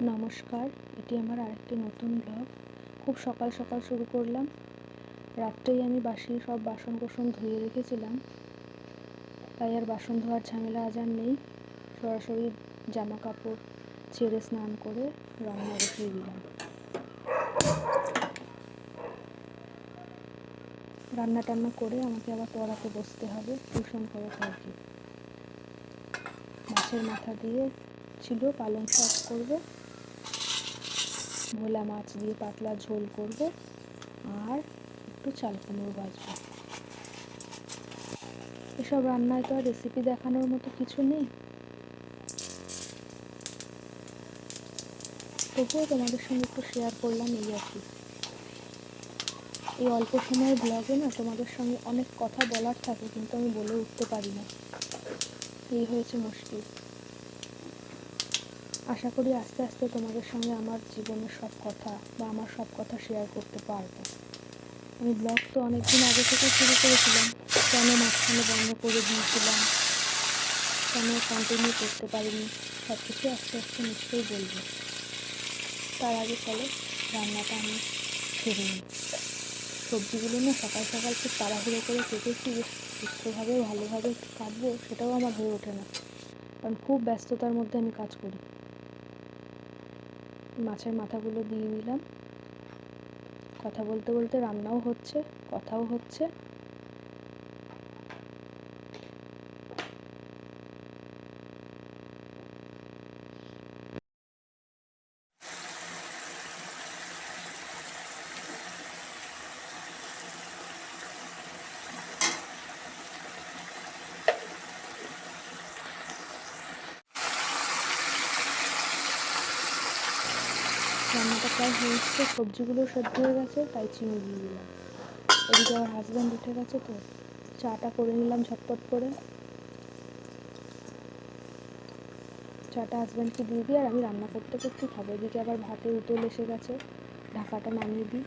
নমস্কার, এটি আমার আরেকটি নতুন ব্লগ। খুব সকাল সকাল শুরু করলাম। রাত্রেই আমি বাসি সব বাসন ধুয়ে রেখেছিলাম, তাই আর বাসন ধোয়ার ঝামেলা আজ আর নেই। সরাসরি জামা কাপড় ছেড়ে স্নান করে রান্না বসিয়ে দিলাম। রান্না টান্না করে আমাকে আবার পড়াতে বসতে হবে, টিউশন পড়াতে আর কি। মাছের মাথা দিয়ে ছিল পালং শাক করবো, ভোলা মাছ দিয়ে পাতলা ঝোল করব, আর একটু চাল কুমড়ো ভাজবো। এসব রান্নায় তো আর রেসিপি দেখানোর মতো কিছু নেই, তবুও তোমাদের সঙ্গে একটু শেয়ার করলাম, এই আর কি। এই অল্প সময়ের ব্লগে না তোমাদের সঙ্গে অনেক কথা বলার থাকে, কিন্তু আমি বলে উঠতে পারি না, এই হয়েছে মুশকিল। আশা করি আস্তে আস্তে তোমাদের সঙ্গে আমার জীবনের সব কথা বা আমার সব কথা শেয়ার করতে পারবো। আমি ব্লগ তো অনেকদিন আগে থেকে শুরু করেছিলাম, কেন মাঝখানে বন্ধ করে দিয়েছিলাম, কেন কন্টিনিউ করতে পারিনি, সব কিছু আস্তে আস্তে নিশ্চয়ই বলবো। তার আগে চলো রান্নাটা আমি সেরে নিই। সবজিগুলো না সকাল সকাল খুব তাড়াহুড়ো করে কেটেছি, সুস্থভাবে ভালোভাবে একটু কাটবো, সেটাও আমার হয়ে ওঠে না, কারণ খুব ব্যস্ততার মধ্যে আমি কাজ করি। মাছের মাথাগুলো দিয়ে দিলাম, কথা বলতে বলতে রান্নাও হচ্ছে, কথাও হচ্ছে। রান্নাটা প্রায় হয়ে এসছে, সবজিগুলো সেদ্ধ হয়ে গেছে, তাই চিনি দিয়ে দিলাম। এদিকে আমার হাজব্যান্ড উঠে গেছে, তো চাটা করে নিলাম ঝটপট করে। চাটা হাজব্যান্ডকে দিয়ে দিই, আর আমি রান্না করতে করতেই খাবো। এদিকে আবার ভাতের উতল এসে গেছে, ঢাকাটা নামিয়ে দিই।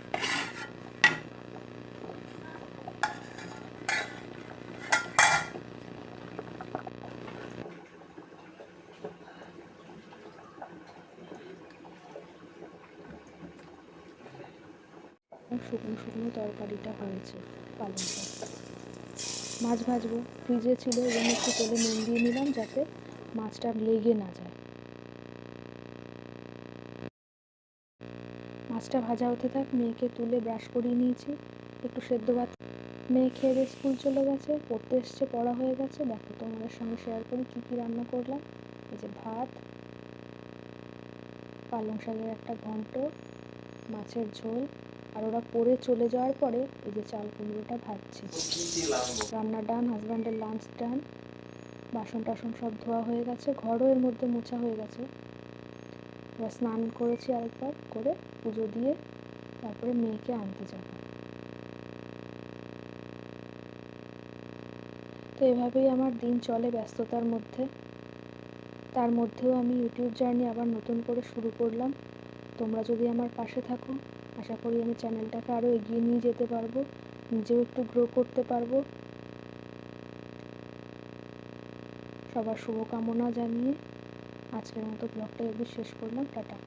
শুকনো শুকনো তরকারিটা হয়েছে, পালং শাক। মাছ ভাজবো, ফ্রিজে ছিল, এবং একটু তেলে নুন দিয়ে নিলাম যাতে মাছটা লেগে না যায়। মাছটা ভাজা হতে থাক, মেয়েকে তুলে ব্রাশ করিয়ে নিয়েছি, একটু সেদ্ধ ভাত। মেয়ে খেয়ে দিয়ে স্কুল চলে গেছে, পড়তে এসছে, পড়া হয়ে গেছে। দেখো তোমাদের সঙ্গে শেয়ার করি কী কী রান্না করলাম। এই যে ভাত, পালং শাকের একটা ঘন্ট, মাছের ঝোল, আর ওরা পড়ে চলে যাওয়ার পরে এই যে চাল কুমড়োটা ভাজছি। রান্না ডান, হাজব্যান্ডের লাঞ্চ ডান, বাসন টাসন সব ধোয়া হয়ে গেছে, ঘরও এর মধ্যে মোছা হয়ে গেছে। এবার স্নান করেছি আরেকবার করে, পুজো দিয়ে তারপরে মেয়েকে আনতে যাব। তো এভাবেই আমার দিন চলে ব্যস্ততার মধ্যে। তার মধ্যেও আমি ইউটিউব জার্নি আবার নতুন করে শুরু করলাম। তোমরা যদি আমার পাশে থাকো, আশা করি আমি চ্যানেলটাকে আরও এগিয়ে নিয়ে যেতে পারবো, নিজেও একটু গ্রো করতে পারবো। সবার শুভকামনা জানিয়ে আজকের মতো ব্লগটা এবার শেষ করলাম। টাটা।